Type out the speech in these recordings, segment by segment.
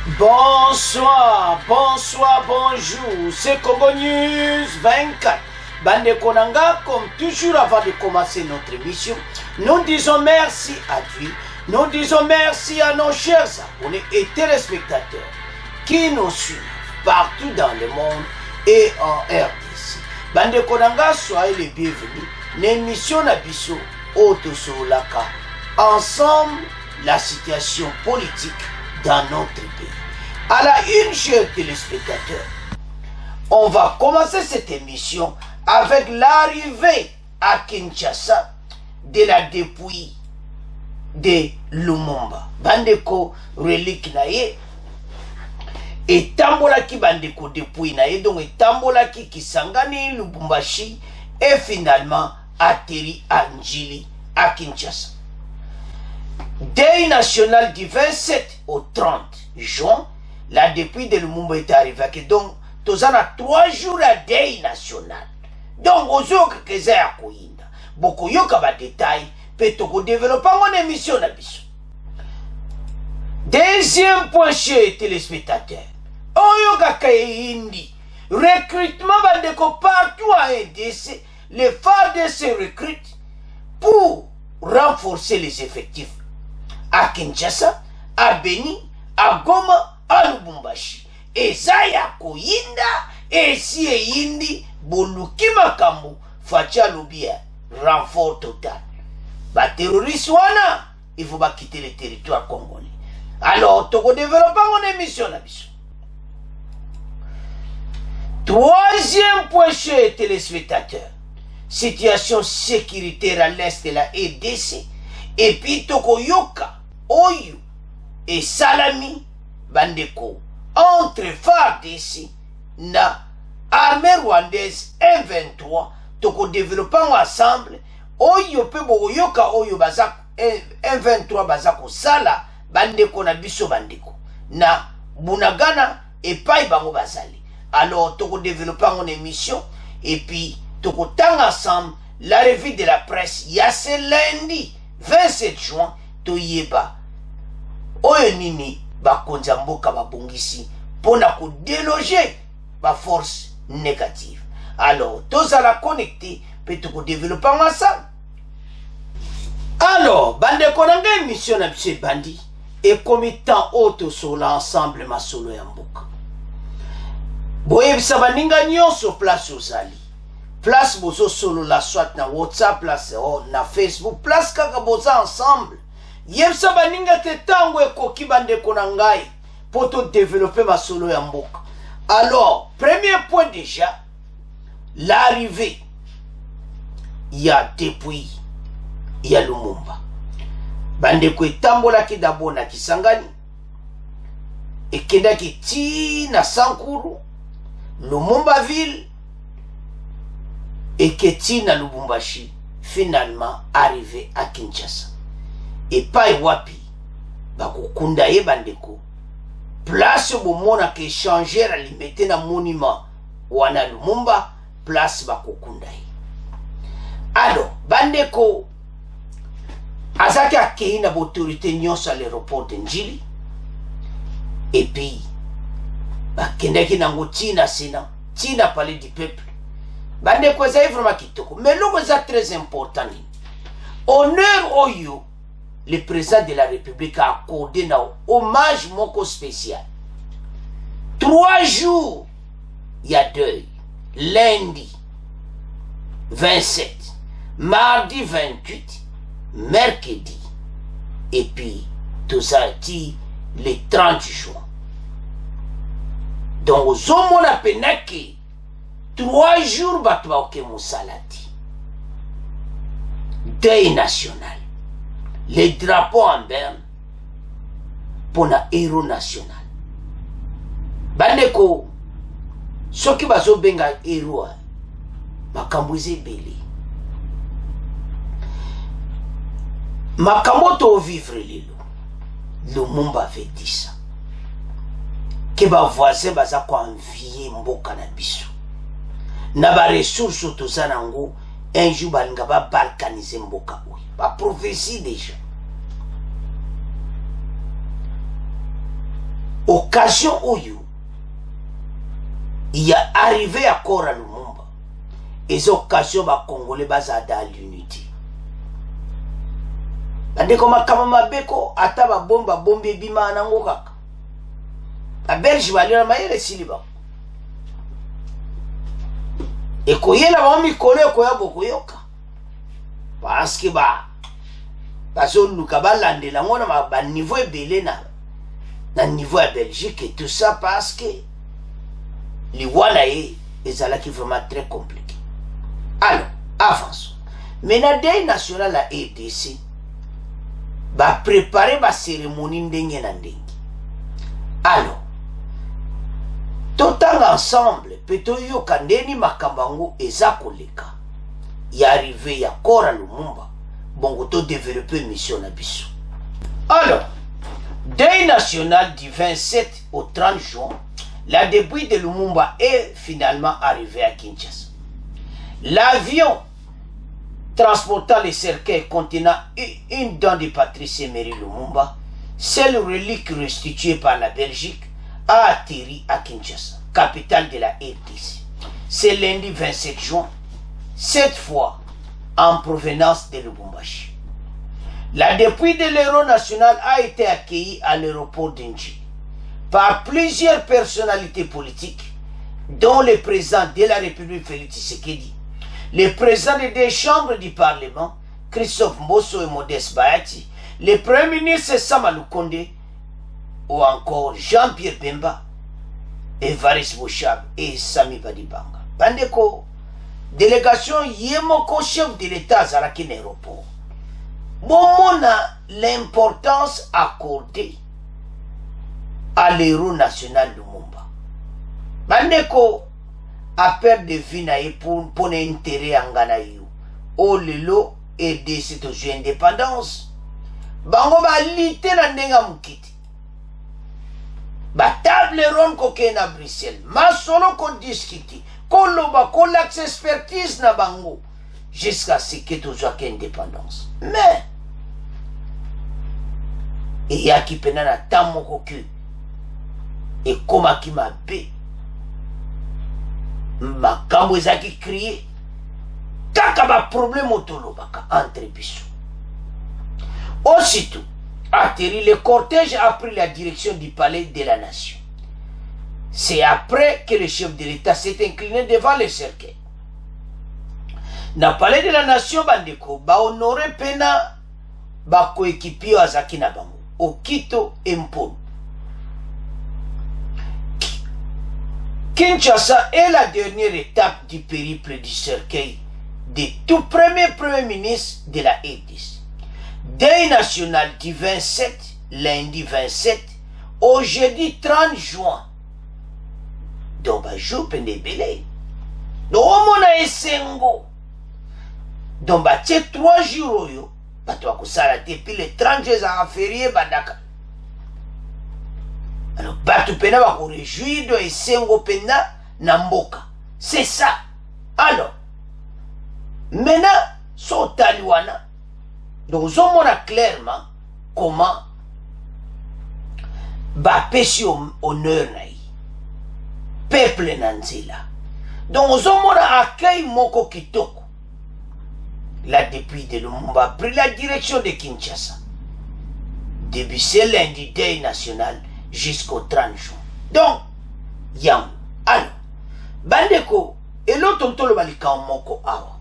Bonsoir, bonsoir, bonjour, c'est Congo News 24. Bande Konanga, comme toujours avant de commencer notre émission, nous disons merci à Dieu, nous disons merci à nos chers abonnés et téléspectateurs qui nous suivent partout dans le monde et en RDC. Bande Konanga, soyez les bienvenus. L'émission Nabiso Otosolaka. Ensemble, la situation politique dans notre pays. À la une, chers téléspectateurs, on va commencer cette émission avec l'arrivée à Kinshasa de la dépouille de Lumumba. Bandeko relique naye et tambola ki bandeko dépouille naye, donc et tambola ki Kisangani Lubumbashi et finalement atterri à Njili à Kinshasa. Deuil national du 27 au 30 juin, la dépouille de Lumumba est arrivée. Donc, tous en a 3 jours à deuil national. Donc, aux autres que c'est à Koyinda. Beaucoup de détails, peut-être développer mon émission. Deuxième point chez téléspectateurs. Oyoka Kayindi. Recrutement va déco partout à EDC. Les FARDC se recrutent pour renforcer les effectifs. À Kinshasa, à Beni, à Goma, à Lubumbashi. Et Zaya Koyinda, et si et Yindi, Boluki Makambu, Fatia Lubia, renfort total. Bah, terroriste wana, il faut pas quitter le territoire congolais. Alors, Togo développe mon émission là. Troisième point chez les téléspectateurs. Situation sécuritaire à l'est de la RDC. Et puis Togo Yoka, Oyo et Salami, Bandeko, entre FARDC, na armée rwandaise M23, Togo développant ensemble, Oyo Pebo Yoka, Oyo Bazak, M23 Bazako Sala, Bandeko na biso Bandeko, na Bunagana et Pai Bango Bazali. Alors, Togo développant une émission, et puis Togo tang ensemble, la revue de la presse, il y a ce lundi, 27 juin, Toyeba. Oyo nini bakonza mboka babongisi pona ko déloger ba force négative. Alors, tous à la connecter peut ko développer ensemble. Alors, bande konanga émission na monsieur Bandi et committant auto sur l'ensemble ma solo ya mboka. Boye bisabaninga nyonso place ozali. Place bozo solo la soit na WhatsApp, place na Facebook, place kaka boza ensemble. Yebsa baninga te tango ekoki bandeko na ngai pour te développer ma solo ya mboka. Alors, premier point déjà, l'arrivée. Il y a depuis, il y a Lumumba. Bandeko etambola ki d'abord na Kisangani. Et kenda ki ti na Sankuru, Lumumba ville. Et Keti na Lubumbashi, finalement arrivé à Kinshasa. Et pas wapi, bako kundaye bandeko. Place au moment que échanger à limiter na monument wana Lumumba, place bako kundaye. Alors, bandeko, azaki akei na autorité nyonso à l'aéroport de Njili. Et puis, bakendaki nango tina sena, tina palais du peuple. Bande kwa za vraiment kitoko. Mais l'eau est très important. Honneur Oyo, le président de la République a accordé un hommage moko spécial. 3 jours, il y a deuil. Lundi 27, mardi 28, mercredi. Et puis, tout ça dit le 30 juin. Donc, aux hommes on a penaki. 3 jours batwa oke mosalati. Deuil national. Les drapeaux en berne pour un héros national. Bandeko, ceux qui bazo benga héros, makambuze belé. Makamoto vivre lilo. Lumumba avait dit ça. Que ba voisin baza ko envier mboka na biso. Na ba ressources tozanango un jour balinga ba balkaniser mboka oyo. Ba prophétie déjà. occasion oyo il y a arrivé à Kora Lumumba et occasion ba congolais bazada l'unité bande koma kama mabeko ata ba bomba bombe bima nango kaka a Belge balira mayele siliba et koyela ba mikolo koya bokoyoka parce que parce que nous kabalandela ngona ba niveau ebele na niveau à Belgique et tout ça parce que les Wanae est vraiment très compliqué. Alors, avançons. Maintenant, Deuil national à RDC va préparer la cérémonie ndenge na ndenge. Alors, tout ensemble, peut-être yo kandeni makambango ezakoleka. Y arrivé ya Kora Lumumba, bon to développer mission na biso. Alors, Deuil national du 27 au 30 juin, la débris de Lumumba est finalement arrivé à Kinshasa. L'avion transportant les cercueils contenant une dent de Patrice Emery Lumumba, seule relique restituée par la Belgique, a atterri à Kinshasa, capitale de la RDC. C'est lundi 27 juin, cette fois en provenance de Lubumbashi. La dépouille de l'héros national a été accueillie à l'aéroport d'Indji par plusieurs personnalités politiques, dont le président de la République Félix Tshisekedi, le président des deux chambres du Parlement, Christophe Mbosso et Modeste Bahati, le premier ministre Sama Lukonde, ou encore Jean-Pierre Bemba, Evariste Bouchab et Sami Badibanga. Bandeko, délégation Yemoko, chef de l'État à Zarakin aéroport. Bon, on a l'importance accordée à l'héros national Lumumba. Bandeko a peur de vie pour intérêt en Ghana. O lelo et de cette indépendance. Bango ba lité na ndenga mukiti. Ba table ronde ko na Bruxelles. Ma solo ko discuter. Ko loba ko l'axe expertise na bango jusqu'à ce que tu sois indépendance. Mais et ya ki penana tamoko que et comme qui m'a bé makambo ezaki crié kaka ba problème otolobaka entre biso. Aussitôt atterri, le cortège a pris la direction du palais de la nation. C'est après que le chef de l'État s'est incliné devant le cercueil. Na palais de la nation bandeko ba honoré pena ba coéquipier azaki na bango Okito Empon. Kinshasa est la dernière étape du périple du cercueil du tout premier ministre de la RDC. Deuil national du 27, lundi 27, au jeudi 30 juin. Donc, bah, je peux nebele. Donc, on a essengo. Donc, bah, c'est 3 jours, yo. Bah, tu vas depuis les 30 jours à férié, bah, d'accord. Alors, batu pena va réjouir de esengo pena namboka. C'est ça. Alors, maintenant, so taliwana. Donc, on montre clairement comment ba pesi honneur naï. Peuple nanzela. Donc, on montre accueil moko kitoko. La dépouille de Lumumba a pris la direction de Kinshasa. Depuis ce lundi deuil national jusqu'au 30 juin. Donc, Yang. Alors, Bandeko, et l'autre le balika en moko awa.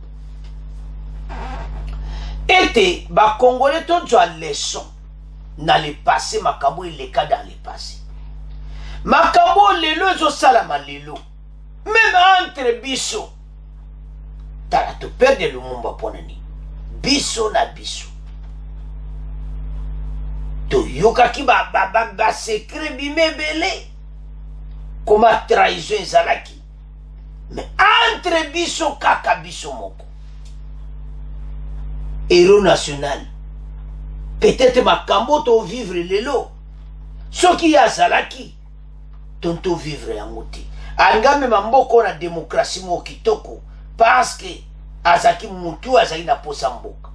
Et ba Congolais tout a leçon dans le passé, makambo il le cas dans le passé. Makambo lelo zo salama lelo. Même entre biso. Tala to perdre Lumumba ponani. Biso na biso. To yoka ki ba secret bimebele. Comment trahison zalaki. Mais entre biso kaka biso moko. Héros national. Peut-être makambo to vivre lelo. Ce qui a zalaki. Tonto vivre en moti. Angame mamboko na démocratie mo kitoko. Parce que azaki mutu azaki na posa mboka.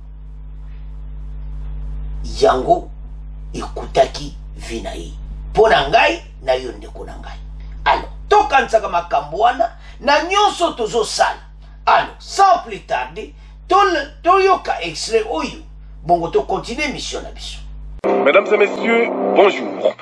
Yango ekutaki vinayi. Pona ngai na yo ndeko na ngai. Alors tokanisaka makambo wana na nyonso tozosala. Alors sans plus tarder toyoka extrait oyo bongo to continuer mission na biso. Mesdames et messieurs, bonjour.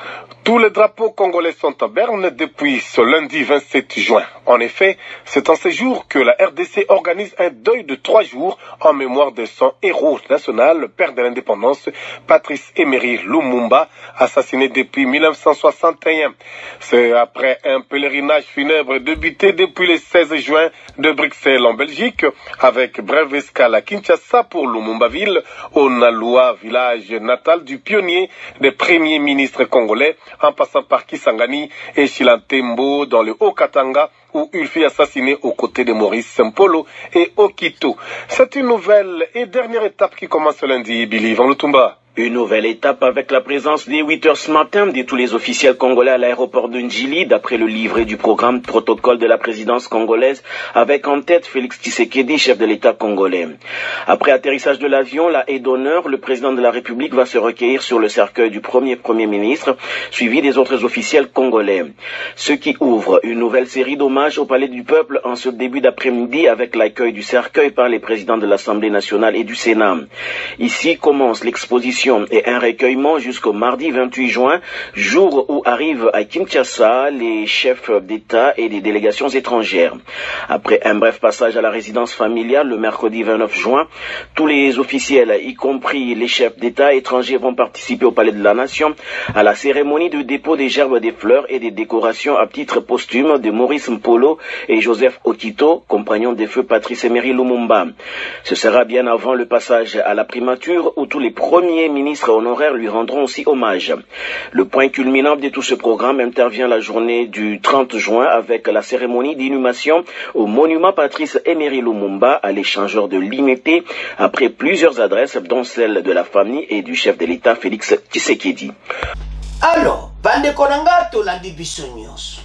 Tous les drapeaux congolais sont à Berne depuis ce lundi 27 juin. En effet, c'est en ces jours que la RDC organise un deuil de 3 jours en mémoire de son héros national, le père de l'indépendance, Patrice Emery Lumumba, assassiné depuis 1961. C'est après un pèlerinage funèbre débuté depuis le 16 juin de Bruxelles en Belgique, avec brève escale à Kinshasa pour Lumumbaville, au Naloa, village natal du pionnier des premiers ministres congolais, en passant par Kisangani et Chilantembo dans le Haut-Katanga, où il fut assassiné aux côtés de Maurice Sempolo et Okito. C'est une nouvelle et dernière étape qui commence lundi, Billy Van Lutumba. Une nouvelle étape avec la présence dès 8 h ce matin de tous les officiels congolais à l'aéroport de Njili, d'après le livret du programme protocole de la présidence congolaise, avec en tête Félix Tshisekedi, chef de l'État congolais. Après atterrissage de l'avion, la haie d'honneur, le président de la République va se recueillir sur le cercueil du premier ministre, suivi des autres officiels congolais. Ce qui ouvre une nouvelle série d'hommages au Palais du Peuple en ce début d'après-midi avec l'accueil du cercueil par les présidents de l'Assemblée nationale et du Sénat. Ici commence l'exposition et un recueillement jusqu'au mardi 28 juin, jour où arrivent à Kinshasa les chefs d'État et des délégations étrangères. Après un bref passage à la résidence familiale le mercredi 29 juin, tous les officiels, y compris les chefs d'État étrangers, vont participer au Palais de la Nation à la cérémonie de dépôt des gerbes des fleurs et des décorations à titre posthume de Maurice Mpolo et Joseph Okito, compagnons des feux Patrice Emery Lumumba. Ce sera bien avant le passage à la primature où tous les premiers ministres honoraires lui rendront aussi hommage. Le point culminant de tout ce programme intervient la journée du 30 juin avec la cérémonie d'inhumation au monument Patrice Emery Lumumba à l'échangeur de Limete après plusieurs adresses dont celle de la famille et du chef de l'État Félix Tshisekedi. Alors, bande konanga tolandi biso nyonso.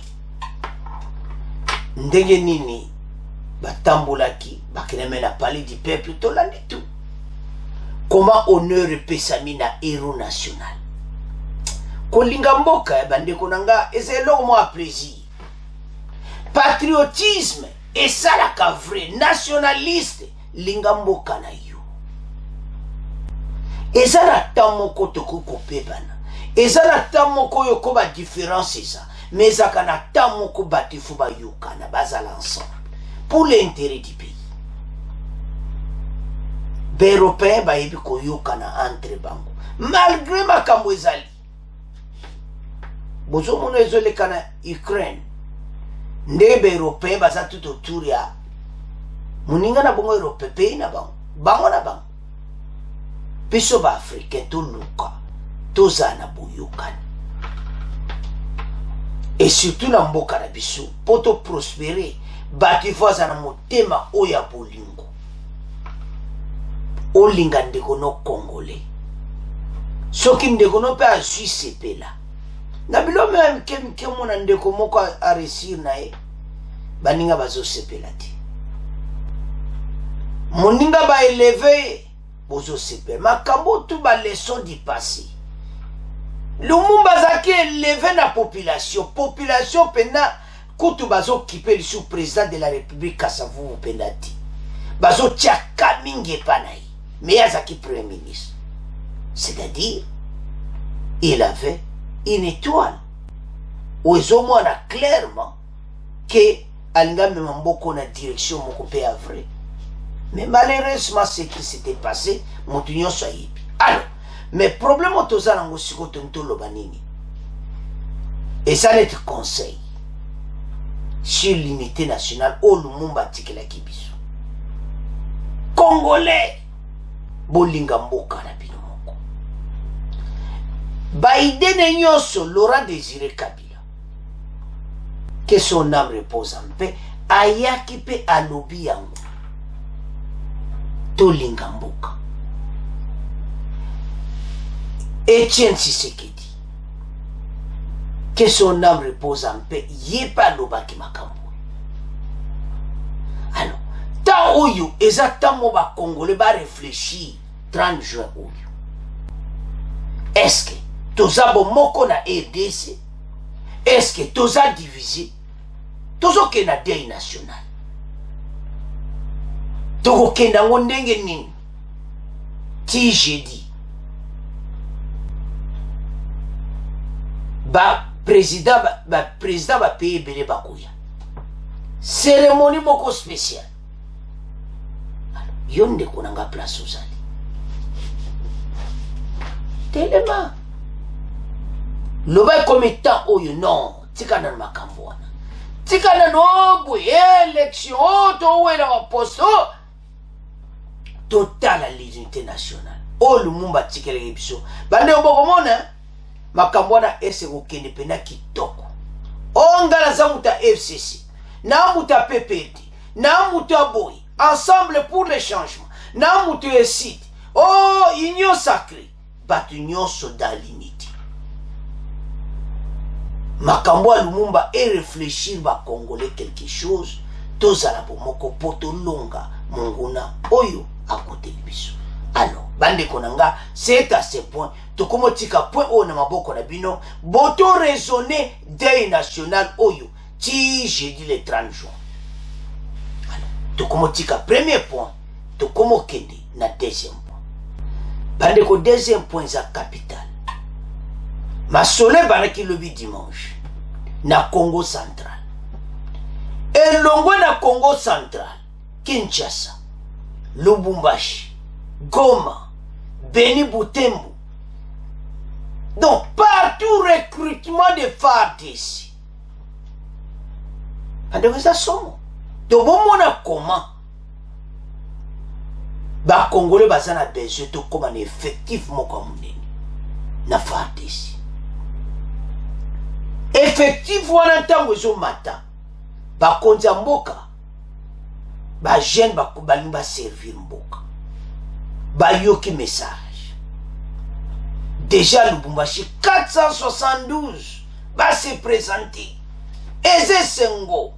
Ndenge nini batambulaki bakinemela Palais du Peuple tolandi tout. Comment honneur pesami na héros national. Kolinga mboka ya bande konanga ezelo mo a plaisir. Patriotisme et ça la vrai nationaliste linga mboka na yo. Ezala tamoko toko pebana. Ezala tamoko yoko ba différence ça. Mais zakana tamoko batifu ba yokana bazala ensemble pour l'intérêt du pays. Européens ba yebi ko yokana entre bango malgré makambo ezali bozo mono ezole kana Ukraine ndebe européen baza tout autour ya muninga na bongo européen pays na bango na bango biso ba africain to luka toza na boyokani et surtout na mboka na biso poto prospérer batifoza na motema oya bolingo olinga ndeko no congolais soki ndeko no pe azwi sepela na bilo même ke mona ndeko moko a réussir na ye baninga bazo sepela te moninga ba élevé bozo sepela makambo tout ba leçon du passé Lumumba zaki élevé na population pena kutu bazo kipe le sous-président de la République Kasavu penati bazo tia kaminge panai mais Yazaki Premier ministre. C'est-à-dire, il avait une étoile. Où ils ont clairement que Alinga Memamboko na direction moko pe vrai. Mais malheureusement, ce qui s'était passé, mon union soit yipi. Alors, mais problème au toza nango siko tonto lobanini. Et ça n'est conseil sur l'unité nationale au Lumumba tikela kibiso. Congolais bolinga mboka na bino moko Biden nyonso Laurent Désiré Kabila que son âme repose en paix ayaki pe alobi yango tolinga mboka Etienne Tshisekedi que son âme repose en paix yepa lobaki makambo. Alors tant oyo exactement ba congolais ba réfléchir 30 juin oyo est-ce que tozabo moko na RDC est-ce que toza divisé tozokenda deuil national tokokenda ngo ndenge nini ti jeudi président ba pays ebele bakoya cérémonie moko spéciale yo ndeko nanga place ozali telema loba ekomi temps oyo non tikana na makambo wana tikana no boye élection towela baposte totala l'unité nationale oyo lumumba tikeleke biso bande obokomona makambo wana ese kokende pena kitoko ongala za muta FCC na muta PPD na muta boy ensemble pour le changement na muta ESID union sacrée batu nyonso dans l'unité makambo ya lumumba et réfléchir ba congolais quelque chose tozala bomoko poto longa monguna oyo à côté de biso. Alors bande konanga c'est à ce point tokomotika point o na maboko na bino boto raisonner deuil national oyo ti jeudi le 30 juin. Alors tokomotika premier point tokomokende na deuxième point bande ko deuxième point za capital masole banaki lobi dimanche na Congo central elongwe na Congo central Kinshasa Lubumbashi Goma Beni Butembo donc partout recrutement de FARDC ande ça somo to bomona comment ba congolais bazana besoin to comme un effectif moko munene na FARDC effectif wana ntango ezo mata ba konza mboka ba jeune ba kubali ba servir mboka ba yoki message déjà Lubumbashi 472 va se présenter Eze Sengo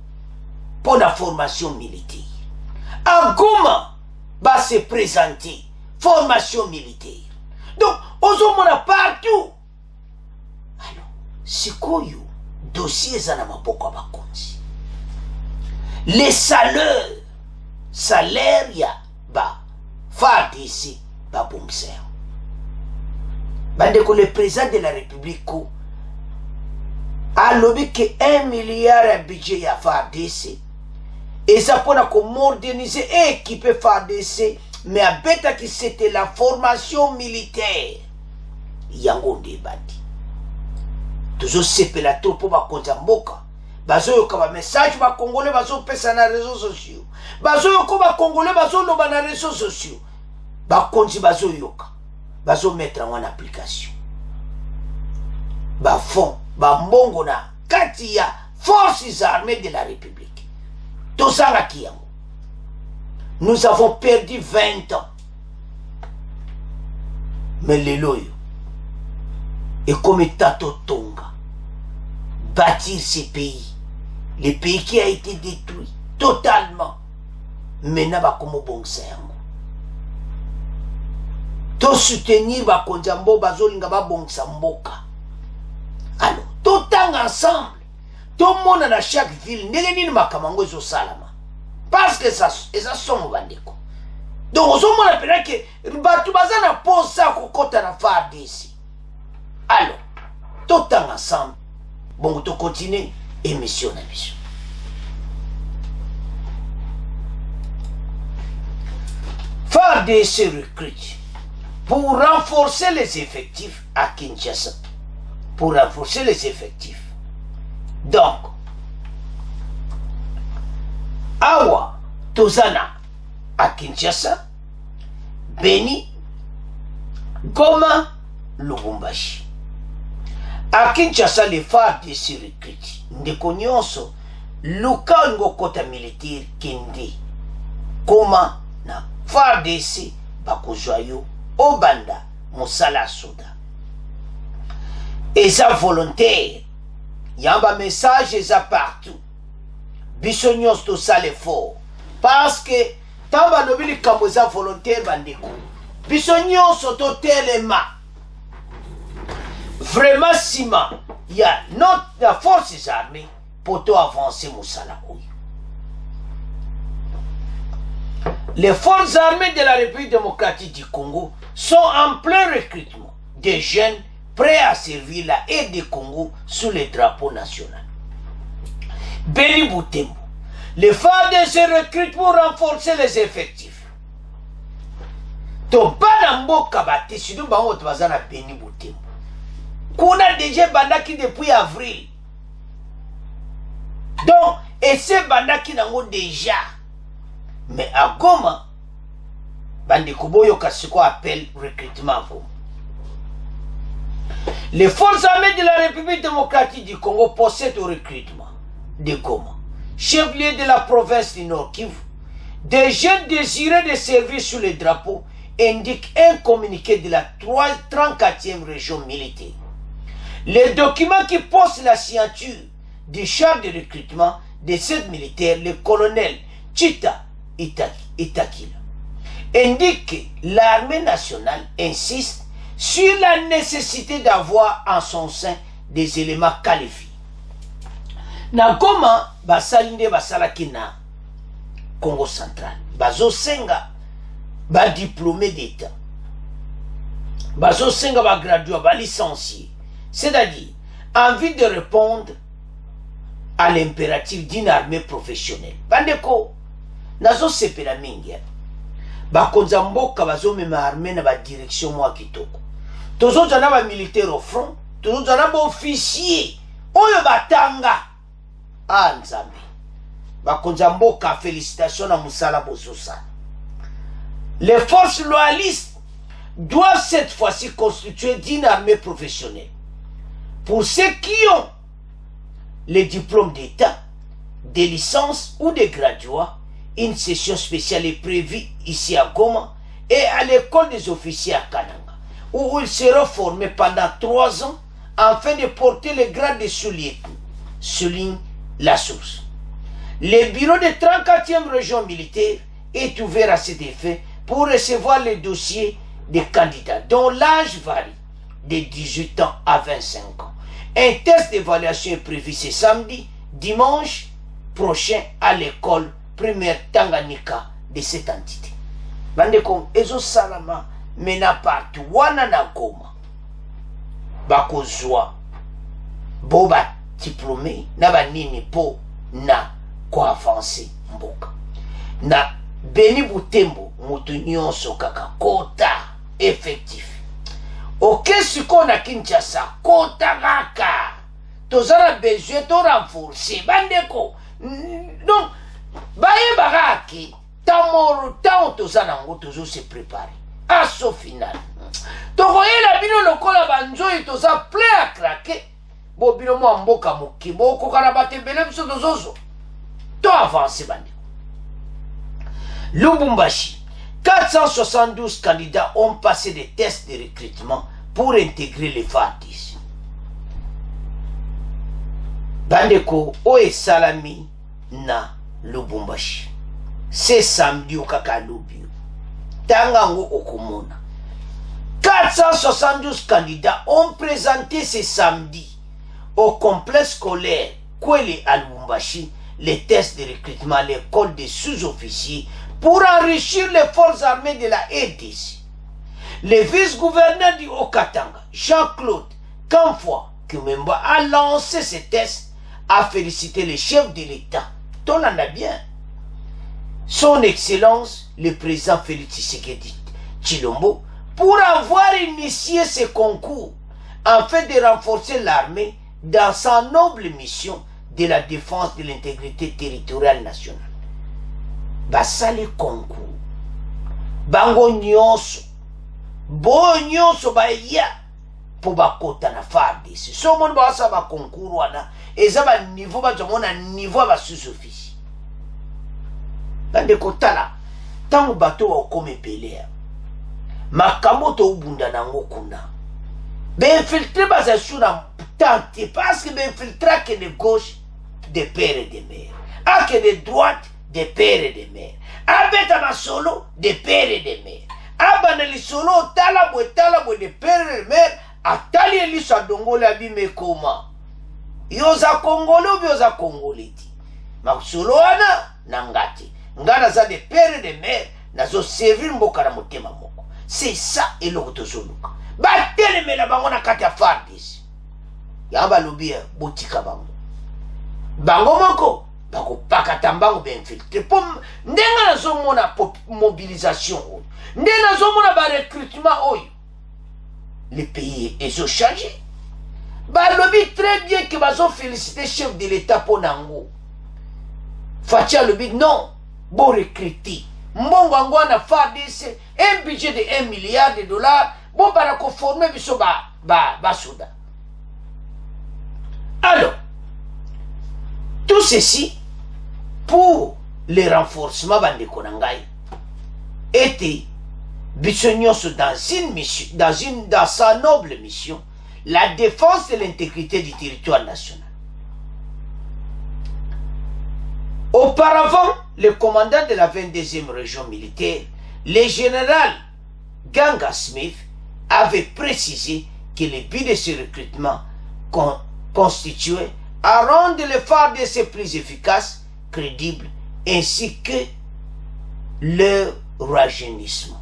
pour la formation militaire à Goma va se présenter formation militaire donc ozomona partout alors sikoyo dossier zana maboko bakonzi les salaire ya ba FARDC ba bombser bandeko le président de la République a lobby que 1 milliard à budget ya FARDC et ça pour moderniser et équiper FARDC mais à bêta qui c'était la formation militaire yango ndebati toujours sepela trop pour ba konza mboka bazo yoka ba message ba congolais bazo pesa na réseaux sociaux bazo yoka ba congolais bazo loba na réseaux sociaux ba konzi bazo yoka bazo mettre en application ba fond ba mbongo na kati ya forces armées de la République tosanga kiyango nous avons perdu 20 ans mais leloyo et comme Tato Tonga bâtir ces pays les pays qui a été détruit totalement maintenant ba comme bongsa yango to soutenir ba konjambo bazolinga ba bongsa mboka alors tout ensemble tout le monde dans chaque ville ndenge nini makamango ezo salama parce que ça sont bandeko donc on mona pena que batu bazana posa kokota na FARDC alors tout ensemble bon to continuer émission na biso FARDC recrute pour renforcer les effectifs à Kinshasa. Pour renforcer les effectifs. Donc, Awa, Tozana, à Kinshasa, Beni, Goma, Lubumbashi. À Kinshasa, les FARDC recrutent. Ndekonyonso, Luka Ngokota militaire Kendi, Goma, na FARDC, Bakojoyo, Obanda, Moussala Soda. Et ça volontaire, il y a un message et ça partout. Bissonios tout ça l'effort. Parce que, tant que nous avons des volontaires, Bissonios tout tellement. Vraiment, Sima, il y a notre forces armées pour avancer Moussala. Les forces armées de la République démocratique du Congo sont en plein recrutement des jeunes prêts à servir la aide du Congo sous le drapeau national. Béni Boutembo, les FARDC se recrutent pour renforcer les effectifs. To Banambo Kabate, si nous avons Béni Boutembo, qu'on a déjà bandaki depuis avril. Donc, et c'est bandaki n'ont déjà. Mais à Goma, Bandikoboyo Kasiko appelle recrutement. Les forces armées de la République démocratique du Congo possèdent au recrutement de Goma, chef-lieu de la province du Nord Kivu. Des jeunes désireux de servir sous le drapeau indiquent un communiqué de la 34e région militaire. Les documents qui posent la signature du chef de recrutement de cette militaire, le colonel Chita Itakila, indique que l'armée nationale insiste sur la nécessité d'avoir en son sein des éléments qualifiés. Na Goma, basalinde basalaki na Congo central, bazo senga ba diplômé d'État, bazo senga ba gradué, ba licencié, c'est-à-dire envie de répondre à l'impératif d'une armée professionnelle. Bandeko nazo sepela mingi bakonza mboka bazo mema armée na ba direction mwa kitoko. Tozo jana ba militaire au front, tozo jana ba officier oyo batanga anzambe. Bakonza mboka félicitations na musala bozosa. Les forces loyalistes doivent cette fois-ci constituer d'une armée professionnelle. Pour ceux qui ont les diplômes d'État, des licences ou des graduats, une session spéciale est prévue ici à Goma et à l'école des officiers à Kananga, où ils seront formés pendant 3 ans afin de porter le grade de sous-lieutenant, souligne la source. Le bureau de 34e région militaire est ouvert à cet effet pour recevoir les dossiers des candidats dont l'âge varie de 18 ans à 25 ans. Un test d'évaluation est prévu ce samedi, dimanche prochain à l'école primaire Tanganyika de cette entité. Bandeko, ezo salama mena partout wana na Goma. Bakozwa boba diplômé na banini po na ko avancer mboka. Na Béni Boutembo mutu nyonso kaka kota effectif. Ok, ce qu'on a Kinshasa, kota kaka. Tozara besoin de renforcer. Bandeko. Donc, baye baraki, tamoro, tant tozana ngo tozo se préparer. À ce final. Donc, voyez la bino lokola banjo et toza plein à craquer. Bo bino mo mboka moki, bo kokana bate belem so tozozo. To avancer bandeko. Lubumbashi, 472 candidats ont passé des tests de recrutement pour intégrer les FARDC. Bandeko, oe salami na Lubumbashi. C'est samedi au Kakalubio. Tangango Okomona. 472 candidats ont présenté ce samedi au complexe scolaire Kwele à Lubumbashi les tests de recrutement à l'école des sous-officiers pour enrichir les forces armées de la RDC. Le vice-gouverneur du Haut-Katanga, Jean-Claude Kamfwa Kumemba, a lancé ces tests, a félicité le chef de l'État, ton en a bien, son Excellence, le président Félix Tshisekedi Tshilombo, pour avoir initié ce concours afin de renforcer l'armée dans sa noble mission de la défense de l'intégrité territoriale nationale. Basali concours. Bango nyonso. Bo nyonso ba ya. Po ba kota na FARDC. So mon ba sa ba concours wana. Eza ba niveau ba jomona niveau ba sous-officier. Bande kotala. Tango bato wa okome pelea. Makamoto ubunda nango kuna. Be infiltré ba za suna tante. Parce que be infiltré que de gauche, de père et de mère. A que de droite, de père et de mère. Abeta masolo, de père et de mère. Abaneli solo, talabo de père et de mère. Atali eli sa dongo la bime koma. yoza congolais ou yoza congolais ti makusolo wana na ngati ngana za de père de mère nazo servir mboka na motema moko. C'est ça eloko tozoluka batelemela bango na kati ya FARDC yamba lobi botika bango bango moko bakopakata mbango bainfiltre po ndenga nazomona mobilisation oyo ndenga nazomona barecrutement oyo le pays ezochange balobi très bien que bazo féliciter chef de l'état po nango Fatia lobi non bon recruter mbongo yango wana FARDC un budget de 1 milliard de dollars bon para conformer biso ba soda. Alors tout ceci pour le renforcement bande konangai était biso nyonso dans une mission dans sa noble mission, la défense de l'intégrité du territoire national. Auparavant, le commandant de la 22e région militaire, le général Ganga Smith, avait précisé que le but de ce recrutement constituait à rendre le FARDC plus efficace, crédible, ainsi que leur rajeunissement.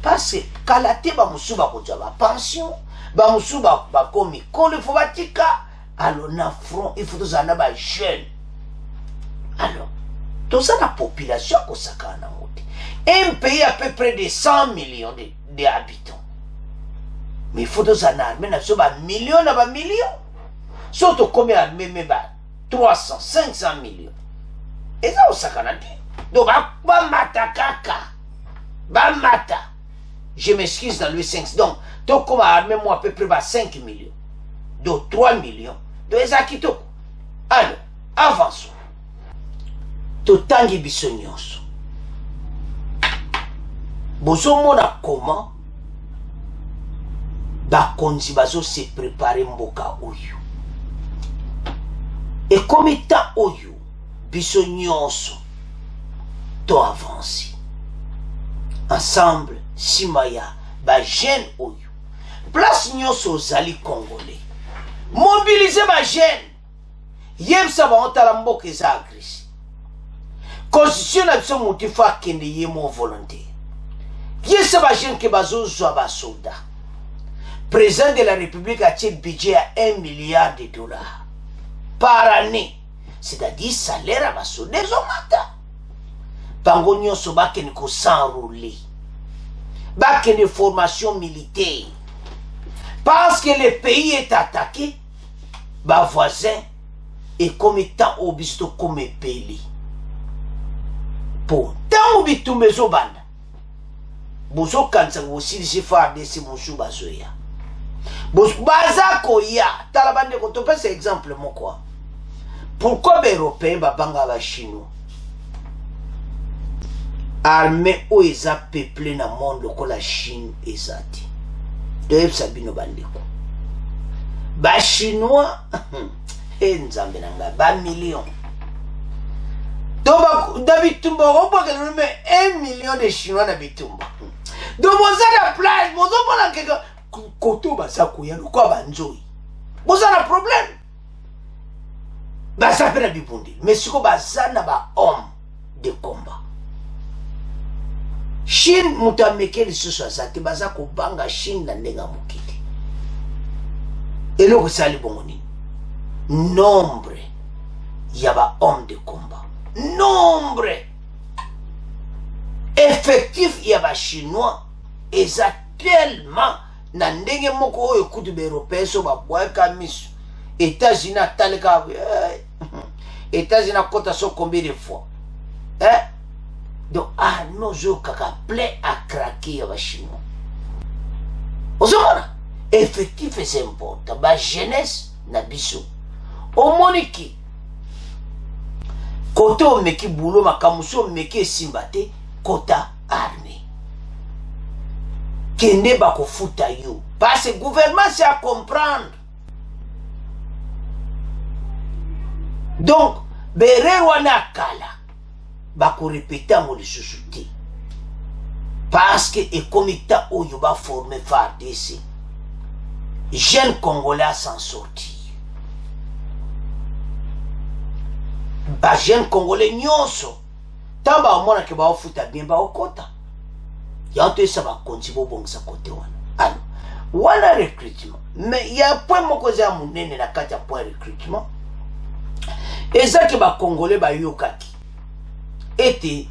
Parce que Kalate Bamusu Bakojaba pension, Bamusu Bakomi Kole Fobatika, alors na front, il faut que ba jeune. Alors, tout ça la population un pays à peu près de 100 millions d'habitants. Mais il faut que ça armée na millions na millions. Surtout combien armée mais 300, 500 millions. Et ça au sakanati. Donc ba mata kaka. Ba mata. Je m'excuse dans le 5. Donc, tout comme armée moi à peu près 5 millions. Donc 3 millions. Donc ça quitte. Alors, avançons. Totangi biso nyonso bozomona comment bakonzi bazo se préparer mboka oyo et comme état oyo biso nyonso to avancer ensemble simaya ba jeune oyo place nyonso ozali congolais mobiliser ba jeune yemsa ba ontala mboka eza agressif. Constitution na biso mutu fa kende ye mon volontaire. Yese ba jeune ke bazozwa ba soldat. Président de la République a tiré budget à 1 milliard de dollars par année. C'est-à-dire salaire à ba soldat zomata. Bango nyonso ba kende ko s'enrôler. Ba kende formation militaire. Parce que le pays est attaqué, ba voisin est comme étant obisto comme pays. Pour tant bitumbe zo banda bozo kanza wosili FARDC musu bazoya baza koya tala bande ko tope ce exemple moko pourquoi les européens babanga ba chinois armée o eza peuplé na monde ko la Chine ezati de sabino bandeko ba chinois nzambe nanga ba millions. Donc, Dabitumba, on peut que 1 million de Chinois d'Abitumba. Donc, vous avez la plage, vous avez quelqu'un. Koto Basakouya, quoi banzoi. Vous avez un problème. Basa pena bibundi. Mais si vous avez un homme de combat. Chine, mutameke les sous-sazati, Basako banga Chine, n'enga mukiti. Et là, vous allez bongoni. Nombre, il y a un homme de combat. Nombre effectif il y a des chinois et ça tellement na ndenge moko oyo kutu be européen so ba boyaka miso États-Unis taleka États-Unis kota so combien de fois donc nos jours kaka plein à craquer ya ba chinois ozomona effectif c'est important ba jeunesse na biso omoniki côté au meki boulot makamuso meki simbate kota armée kende ba ko futa yo parce que gouvernement c'est à comprendre donc bere wana kala ba ko répéter mo le société parce que et comité oyo ba former FARDC jeunes congolais s'en sortir ba jeune congolais nyonso tant ba omona ke ba ofuta bien ba okota yanto esa ba konti bo bongisa kote wana alors wana recrutement mais il y a point moko za munene na kati ya point recrutement eza ke ba congolais ba yokaki était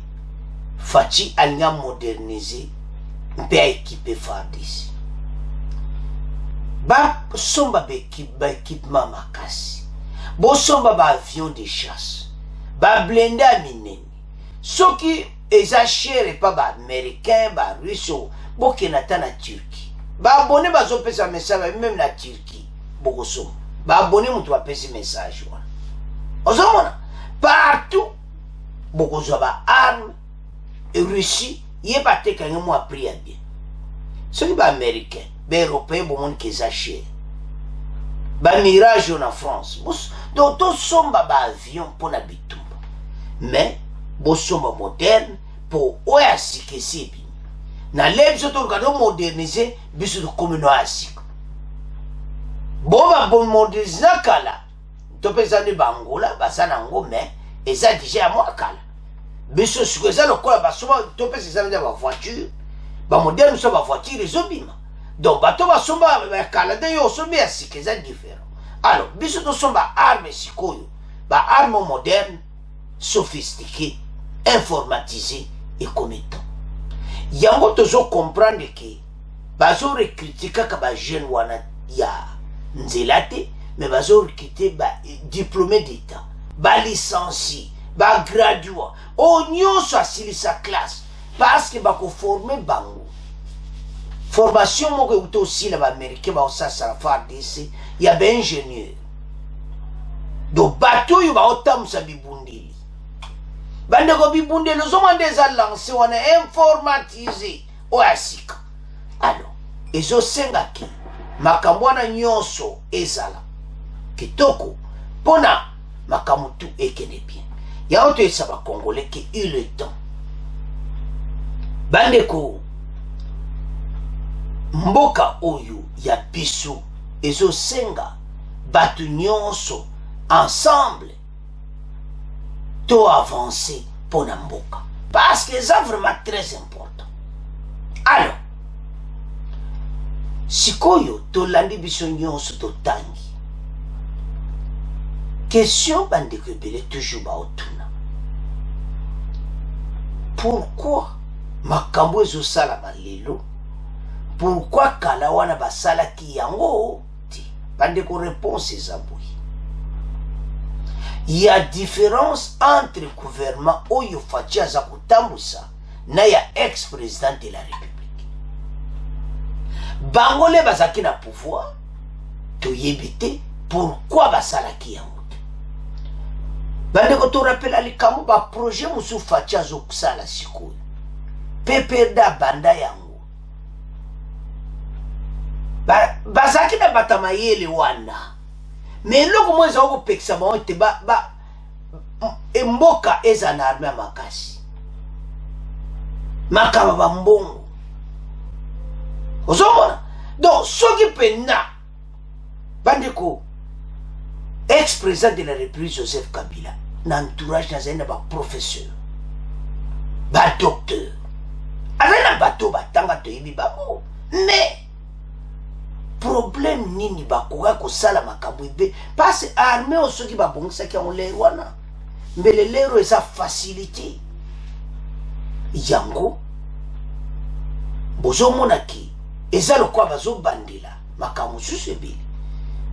Fachi alinga moderniser mpe équipe FARDC ba somba ba équipement makasi bo somba ba avion de chasse ba blindé minene soki eza cher pas ba américain ba russe bo kenata na Turquie ba abonné bazo pesa message même na Turquie boko somba ba abonné mutu ba pesa message wana ozomona partout boko zo ba arme et Russie yé ba te kange mo appris à bien soki ba américain ba européen bo mon keza cher ba mirage en France donc to somba ba avion pour na bitumba mais bo somba moderne pour oya sikesi bi na lebso to ka do moderniser biso to komino asika bo ba bon moderniser kala to pesa ni bangola basana ngo mais eza déjà moi kala biso siko eza lokola basoma to pesa eza ba voiture ba moderne so ba voiture ezobima donc bato basomba ba kala de yo so bien asika eza différent alors biso to somba arme sikoyo ba arme moderne sophistiquée informatisée et commettant yango tozo comprendre que bazo recruter kaka ba jeune wana ya nzela te mais bazo recruter ba diplômé d'état ba licencié ba graduat o nyonso asili sa classe parce que bako former bango formation moko uto aussi la ba américain ba osasa la FARDC ya ba ingénieur do bato yu ba otamusa bibundeli bande ko bibundeli ozomande eza lancé wana informatisé o asika alors ezo senga ki makambo wana nyonso ezala kitoko pona makambo tu ekene bien ya oto esa ba congolais ki eu le temps bande ko mboka oyo ya biso ezo senga batu nyonso ensemble to avancer pour na mboka parce que c'est vraiment très important alors sikoyo to landi biso nyonso to tangi question bande ko bele toujours ba otuna pourquoi makambo ezo sala malelo pourquoi kala wana basala ki yango ti bande ko réponse ezabui il y a différence entre le gouvernement Oyo Fachi Azakutambusa na ya ex-président de la République. Bangole bazaki na pouvoir, to yebite, pourquoi basalaki yango. Bande ko to rappelle alikamu ba projet musu Fachi Azokusala sikoyo. Peperda banda yango. Bazaki na batamayele wana. Mais loko mweza wako pekisa maonte mboka eza na arme makasi makaba bambongo ozomona donc soki pena bandeko ex-président de la République Joseph Kabila na entourage na zaina ba professeur ba docteur azana bato batanga toyebi bango mais problème nini bakoka kosala makambo ebe parce armée osoki babongisaki yango lero wana mbele lero eza facilité yango bozomonaki eza lokwa bazobandela makambo susu ebele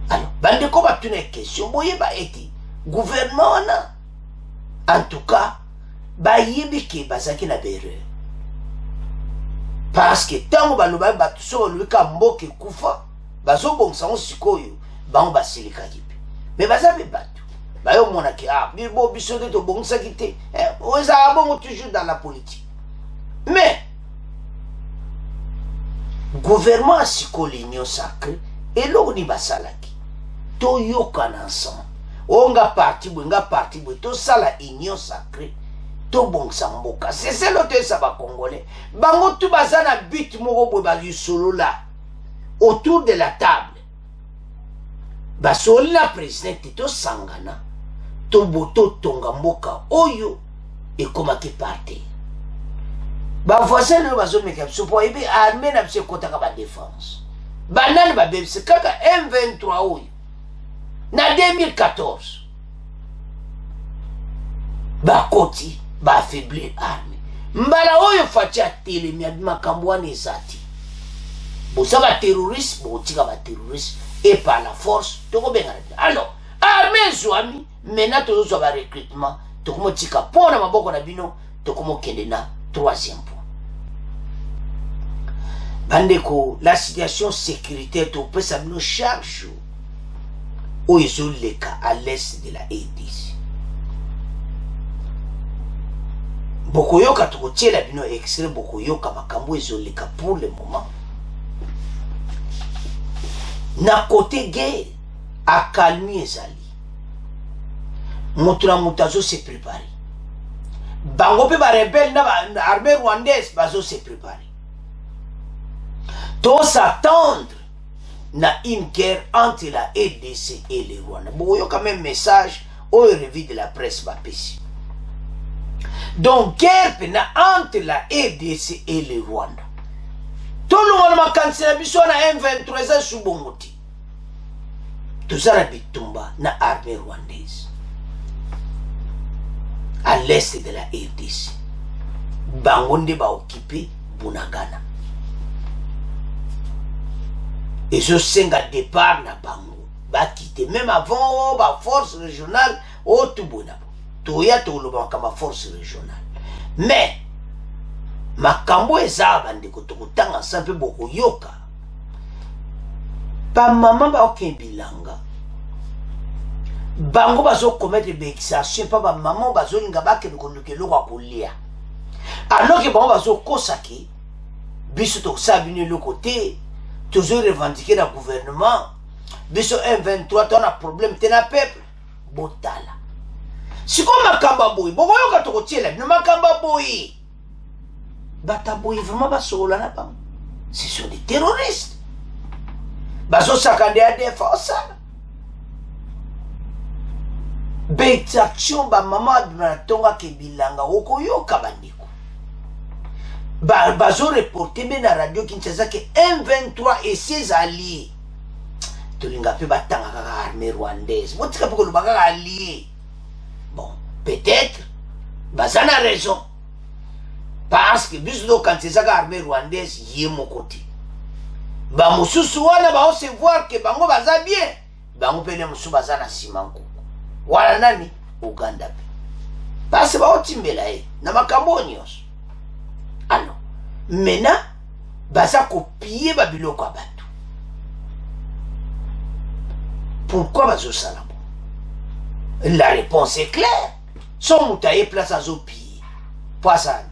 alors bandeko batuna question boyeba ete gouvernement wana en tout cas bayebi ke bazaki na bereur parce que ntango baloba bato so balobika mboka ekufa bazobongisa ngo sikoyo bango basilikaki pe mais bazabe bato bayo monaki bibo biso te tobongisaki te eza bongo toujours dans la politique mais gouvernement siko l'union sacrée eloko ni basalaki toyokana ensemble onga parti bwe tosala union sacrée tobongisa mboka c'est cela toyesa bacongolais bango tu baza na but moko bwe bayisolola autour de la table basoli na président tosangana toboto tonga mboka oyo ekomaki parte ba voisin no bazomeka biso po ebe armée na biso ekotaka ba défense banani babebise kaka M23 oyo na 2014 bakoti baaffaiblir armée mbala oyo faci atelemi abi makambo wana eza te boza baterroriste bokotika baterroriste et par la force tokobengana te alors armée ezwami maintenant tozozwa barecrutement tokomotika mpo na maboko na bino tokomokende na troisième point bandeko la situation sécuritaire topesa bino chaque jour oyo ezoleka à l'est de la RDC bokoyoka tokotiela bino extrait bokoyoka makambo ezoleka pour le moment na côté guerre akalmi ezali moto na moto azose prépare bango mpe barebele na armée rwandaise bazose prépare to s'attendre na une guerre entre la RDC et le Rwanda bokoyoka même message oyo revue de la presse bapesi donc guerre pena entre la RDC et le Rwanda tolongana makanisi na biso na M23 eza subongo te toza na bitumba na armée rwandaise à l'est de la RDC bango nde baokipe Bunagana ezosenga départ na bango bakite même avant ba force régionale otubona toya tolobaka ma force régionale mais makambo eza bandeko tokotanga nsampe bokoyoka bamama baokembilanga bango bazokomete baexation mpa bamama bazolinga bakende koluka eloko ya kolia alors ke bango bazokosaki biso tokosala bino eloko te tozorevendique na gouvernement biso M23 tona problème te na peuple botala siko makambo boyi bokoyoka tokotiela bino makambo boyi bataboyi vraiment basokola na bango ce sont des terroristes bazosakande ya défense beexaction bamama banatongaka ebilanga okoyoka bandeko bazoreporte mpe na radio Kinshasa ke M23 et ses alliés tolinga mpe batanga kaka armée rwandaise botika mpe koloba kaka allié bon peut-être baza na raison parce que biso tokanisa ezaka armée rwandaise ye moko te bamosusu wana baosevoir ke bango baza bien bango mpe ne mosusu baza na nsima nkuku wana nani Uganda mpe basi baotimbela ye na makambo nyonso alors maintenant baza kopie babiloko ya bato pourquoi bazosala bo la réponse est claire so moto aye place azopie po asani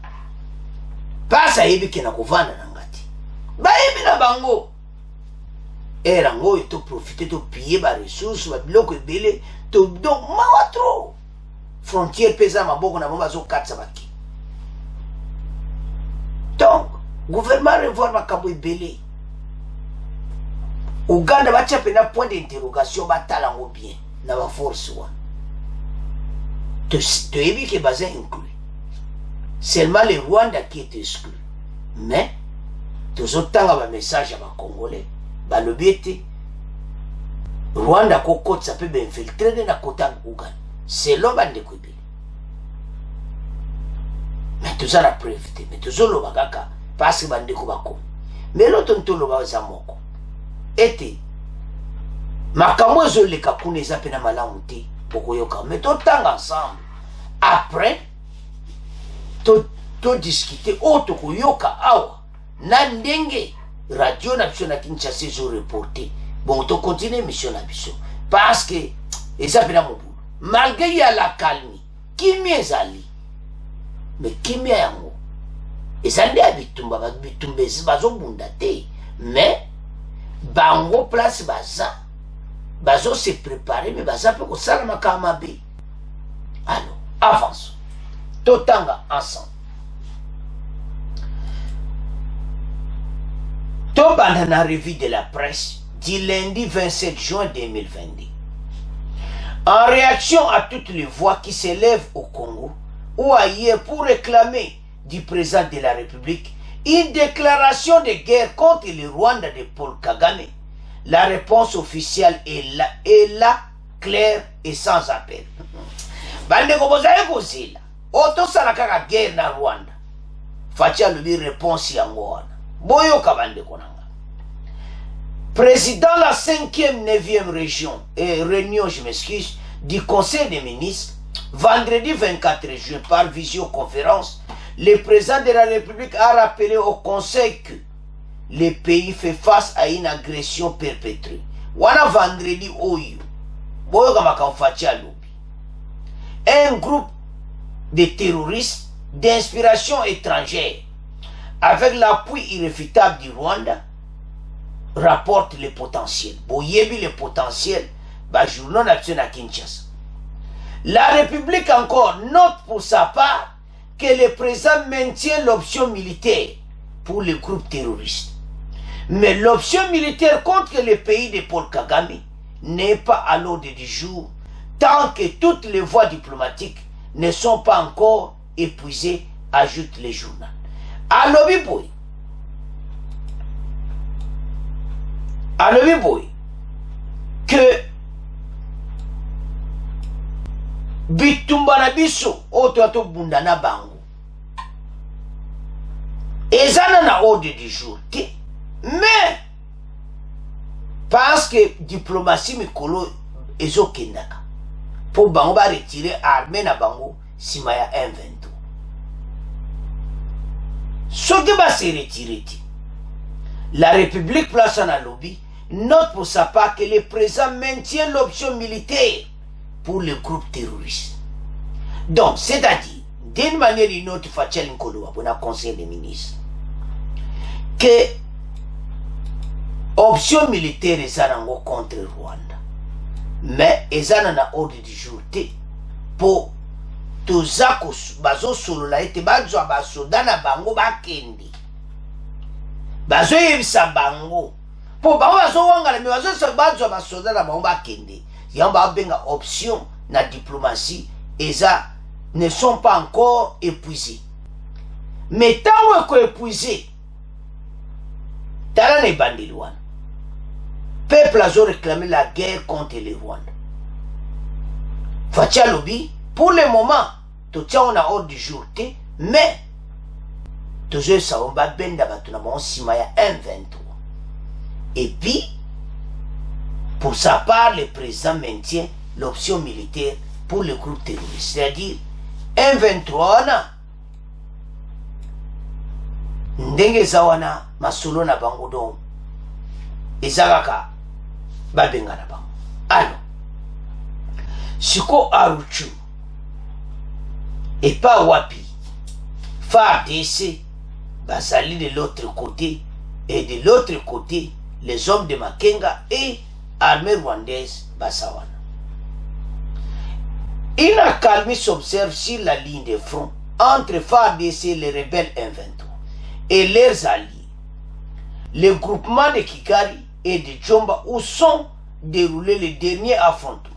pasi ayebi ke na kovanda na nga te bayebi na bango era ngo oyo toprofite topie baresource babiloko ebele donc mawa tro frontière mpe eza maboko na bango bazokatisa baki donc gouvernement revoir makambo ebele Uganda batia pena point d'interrogation batala ngo bien na baforce wana toyebi ke baza inclus seulement le Rwanda qui est exclu mais tozotanga bamessage ya bacongolais balobi ete Rwanda kokotisa mpe bainfiltre na kota Uganda selon bandeko ebele mais toza na preuve te mais tozoloba kaka parce que bandeko bakomi mais loto ntoloba eza moko ete makambo ezoleka kuna eza mpe na malamu te pokoyoka mais totanga ensemble après todiscute oyo tokoyoka awa na ndenge radio na biso na Kinshasa ezoreporte bon tokontinue émission na biso parce que eza mpe na mobulu malgré ya la calme kimia ezali mais kimia yango eza nde ya bitumba bazobunda te mais bango place bazo se préparer mais baza mpe kosala makambo mabe alors avance totanga ensemble tobanda na revue de la presse du lundi 27 juin 2022 En réaction à toutes les voix qui s'élèvent au Congo ou ailleurs pour réclamer du président de la République une déclaration de guerre contre le Rwanda de Paul Kagame, la réponse officielle est là, claire et sans appel. Bandeko bozaye kozila otosala kaka guerre na Rwanda fatia lubi réponse yango wana boyoka bandeko nanga. Président de la 5e, 9e réunion, je m'excuse, du Conseil des ministres, vendredi 24 juin, par visioconférence, le président de la République a rappelé au Conseil que le pays fait face à une agression perpétrée. Wana vendredi oyo, boyoka makamfatia lobi. Un groupe de terroristes d'inspiration étrangère, avec l'appui irréfutable du Rwanda, rapporte le potentiel. Boyebi le potentiel, journal national à Kinshasa. La République encore note pour sa part que le président maintient l'option militaire pour les groupes terroristes. Mais l'option militaire contre le pays de Paul Kagame n'est pas à l'ordre du jour tant que toutes les voies diplomatiques ne sont pas encore épuisées, ajoute le journal. Alobi boy que bitumba na biso oto ato bundana bango ezana na ordre du jour te, mais parce que diplomatie mikolo ezokendaka pour bango ba retirer armée na bango sima ya M23 soki ba se retirer ti la République place en lobby note pour sa part que le président maintient l'option militaire pour les groupes terroristes. Donc, c'est-à-dire, d'une manière ou d'une autre, Fatial Nkolo, pour le Conseil des ministres, que option militaire est contre le Rwanda. Mais, ils ont un ordre du jour pour tous les bazo solo la ete bazo abasoda na bango bakende. Bazo yebisa bango. Pour bango bazo wangala mais bazo bazo abasoda na bango bakende. Yamba benga option na diplomatie et ça ne sont pas encore épuisés. Mais tant que épuisés, tala ne bandi Rwanda. Peuple a réclamé la guerre contre les Rwandais. Fatia lobby, pour le moment, tout ça on a ordre du jour, mais tout ça on va benda batuna mon simaya M23. Et puis, pour sa part, le président maintient l'option militaire pour le groupe terroriste, c'est-à-dire M23 na ndenge zawana masolo na bango don ezalaka babenga na bango. Alors, siko aruchu et pas wapi FARDC basali de l'autre côté et de l'autre côté les hommes de Makenga et armée rwandaise basawana. Une accalmie s'observe sur la ligne de front entre FARDC et les rebelles M23 et leurs alliés. Le groupement de Kikari et de Djomba où sont déroulés les derniers affrontements.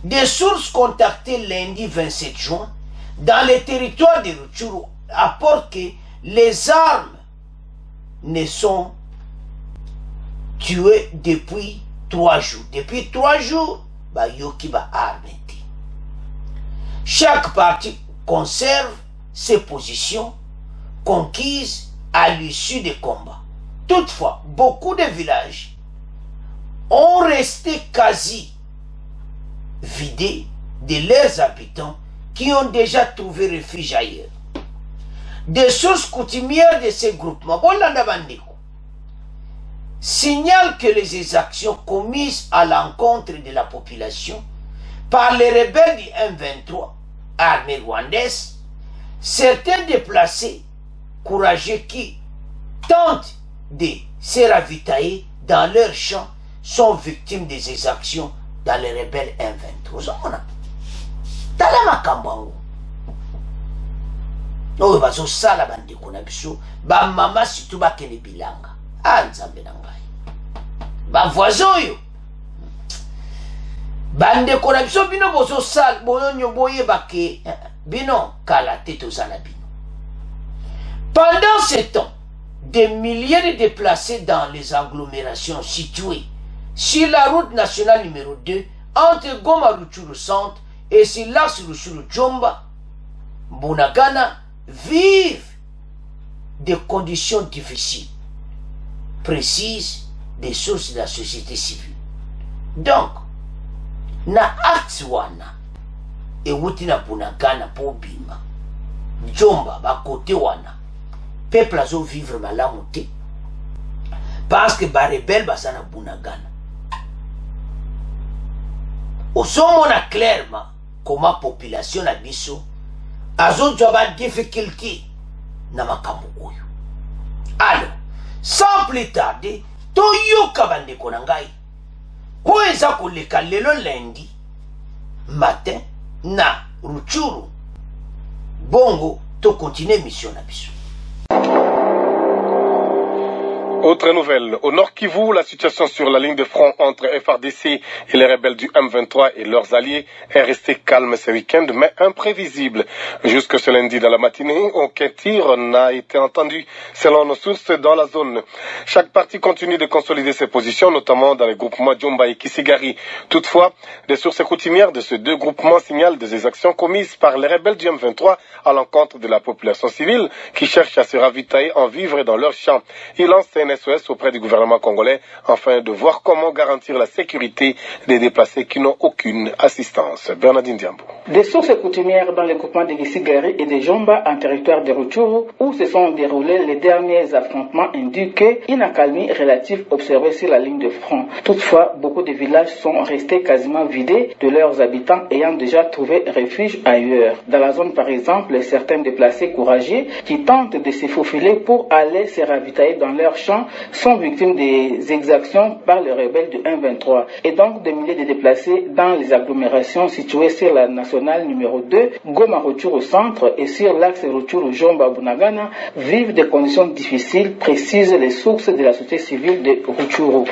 Des sources contactées lundi 27 juin dans les territoires de Rutshuru apportent que les armes ne sont tuées depuis 3 jours. Depuis 3 jours, yoki ba armé. Chaque partie conserve ses positions conquises à l'issue des combats. Toutefois, beaucoup de villages ont resté quasi vidés de leurs habitants qui ont déjà trouvé refuge ailleurs. Des sources coutumières de ces groupements signalent que les exactions commises à l'encontre de la population par les rebelles du M23, armée rwandaise, certains déplacés courageux qui tentent de se ravitailler dans leurs champs sont victimes des exactions dans les rebelles M23. Tala makambango. Oyo bazo sala bandeko na biso ba mama situ bakene bilanga. Nzambe na ngai. Ba voisin oyo bande kona biso bino bozo sal boyo boye bake bino kala tetozala bino. Pendant ce temps, des milliers de déplacés dans les agglomérations situées sur la route nationale numéro 2 entre Goma Rutshuru Centre et sur l'axe Rutshuru-Djomba, Bunagana, vivent des conditions difficiles, précises des sources de la société civile. Donc, na acte et wutina Bunagana pour bima, Djomba ba côté wana, peuple azo vivre malamu parce que ba rebelle basana Bunagana. Osomona clairement comment population na biso azo joba difficulté na makambo oyo. Alors, sans plus tarder, toyoka bandeko na ngai ko eza koleka lelo lundi matin na Rutshuru bongo to continuer mission na biso. Autre nouvelle, au Nord Kivu, la situation sur la ligne de front entre FARDC et les rebelles du M23 et leurs alliés est restée calme ce week-end, mais imprévisible. Jusque ce lundi dans la matinée, aucun tir n'a été entendu, selon nos sources dans la zone. Chaque parti continue de consolider ses positions, notamment dans les groupements Djomba et Kisigari. Toutefois, des sources coutumières de ces deux groupements signalent des actions commises par les rebelles du M23 à l'encontre de la population civile qui cherche à se ravitailler en vivre dans leurs champs. Ils lancent un SOS auprès du gouvernement congolais afin de voir comment garantir la sécurité des déplacés qui n'ont aucune assistance. Bernardine Diambo. Des sources coutumières dans le groupement de Kisigari et de Djomba en territoire de Rutshuru où se sont déroulés les derniers affrontements indiquent une accalmie relative observée sur la ligne de front. Toutefois, beaucoup de villages sont restés quasiment vidés de leurs habitants ayant déjà trouvé refuge ailleurs. Dans la zone par exemple, certains déplacés courageux qui tentent de se faufiler pour aller se ravitailler dans leurs champs sont victimes des exactions par les rebelles du M23 et donc des milliers de déplacés dans les agglomérations situées sur la nationale numéro 2, Goma Rutshuru Centre et sur l'axe Rutshuru-Djomba Bunagana vivent des conditions difficiles, précisent les sources de la société civile de Rutshuru.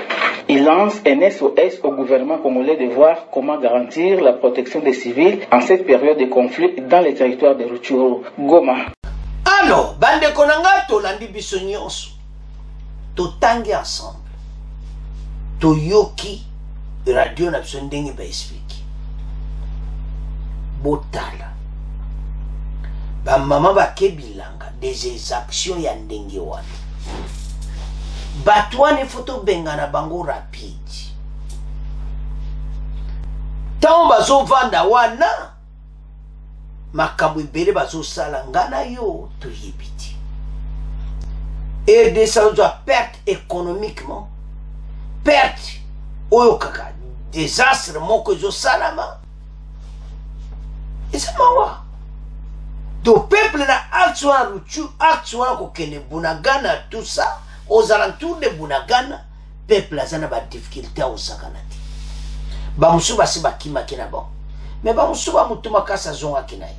Il lance un SOS au gouvernement congolais de voir comment garantir la protection des civils en cette période de conflit dans les territoires de Rutshuru. Goma. Alors, bande konanga tolandi biso nyonso. Totangi ensemble. Toyoki radio na biso ndenge ba explique. Botala. Ba mama ba kebilanga des actions ya ndenge wana. Batwane photo bengana bango rapide. Tant bazo vanda wana makambo ibele bazo sala ngana yo toyebiti. Et des perte économiquement, perte oyokaka, désastre moko zo salama. Et c'est mawa. Do peuple na actuellement Rutshuru, actuellement kokene Bunagana tout ça, aux alentours de Bunagana, peuple azana ba difficulté au sakanati. Ba musuba si ba kima kina bon. Mais ba musuba mutuma kasa zonga kinayi.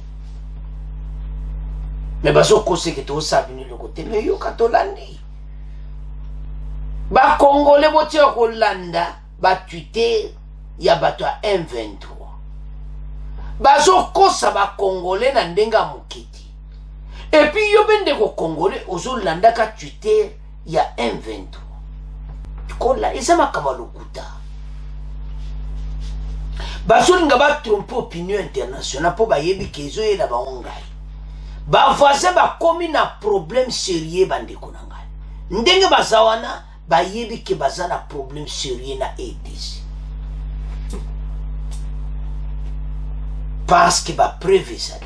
Mais bazo kose que to sabini le côté mais yo katolandi ba congolais botia ko landa ba Twitter ya bato a M23 bazo kosa ba congolais na ndenga mukiti et puis yo bende ko congolais ozo landa ka Twitter ya M23 kola isama kama lokuta bazo linga ba tromper opinion internationale po ba yebi kezo yela ba ongai ba voisin ba komi na problème sérieux bandeko na ngai ndenge bazawana ba yebi ke bazana problème sérieux na EDC parce que ba prévisali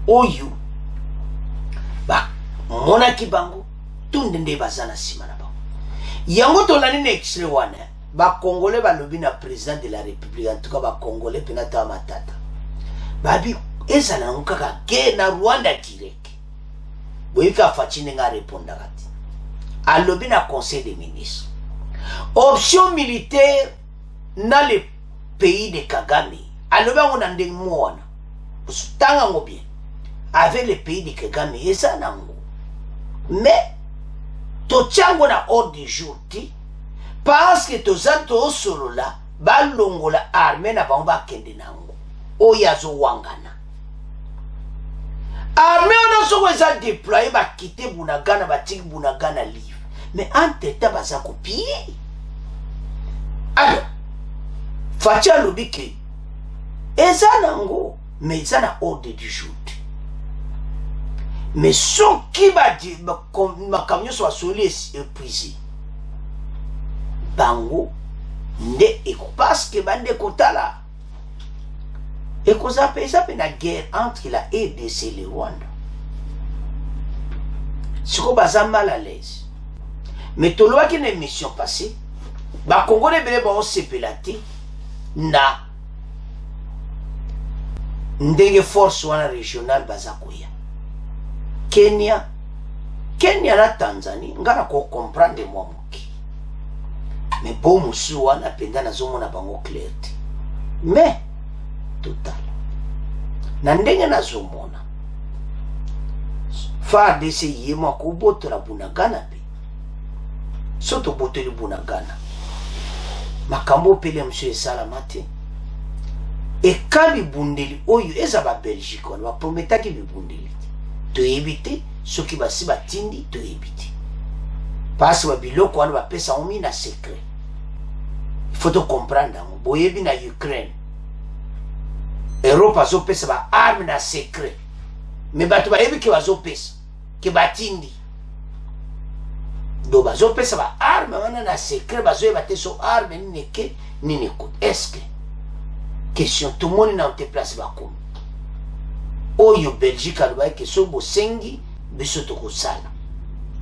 oyu ba mona ki bango tunde nde bazana sima na bango yango to lani na extrait wana ba congolais ba lobi na président de la république en tout cas ba congolais penata matata babi ezala nkaka ke na Rwanda direct boyika fatine nga répondre kati alobi na conseil des ministres option militaire na le pays de Kagame alobi ngo na ndenge mwana tanga ngo bien avec le pays de Kagame eza nango mais to tchango na ordre du jour ti parce que to zanto solo la balongola armée na bango bakende nango oyo azowangana armée wana soko eza déployé bakite Bunagana batiki Bunagana livre mais entre temps baza kopie alors Fachi alobi ke eza nango mais eza na ordre du jour mais soki makambo nyonso basoli épuisé bango nde parce que bande kotala ekoza pe eza pe na guerre entre la RDC et le Rwanda siko baza mal à l'aise mais tolobaki na émission passée bakongole ebele baosepela te na ndenge force wana régionale baza koya Kenya na Tanzanie ngana ko comprendre mwa moki mais bon musu wana penda na zomo na bango clair te mais total na ndenge na zomona FARDC yema ko botola Bunagana pe soto botoli Bunagana makambo pele monsieur Salamate e kabi bundeli oyo eza ba Belgique on va promettre ki bundeli to éviter ce qui va si batindi to éviter parce que biloko wana ba pesa omi na secret il faut to comprendre boyebi na Ukraine Europe zo pesa ba arme na secret mais batu ba yebi ki wazo pesa ki batindi do bazo pesa ba arme wana na secret bazo yebate so arme ni ke ni ko est-ce que question tout le monde na te place ba comme oyo Belgique alobaki ke so bosengi biso tokosala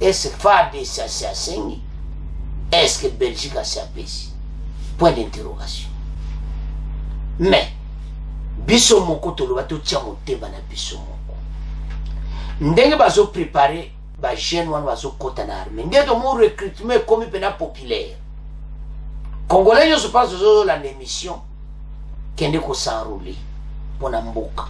est-ce que FARDC asi asengi est-ce que Belgique asi apesi point d'interrogation mais biso moko toloba totia motema na biso moko ndenge bazo préparer ba jeune wana bazo kota na armée nde to mo recrutement comme pena populaire congolais yo se passe zo la émission kende ko s'enrouler pona mboka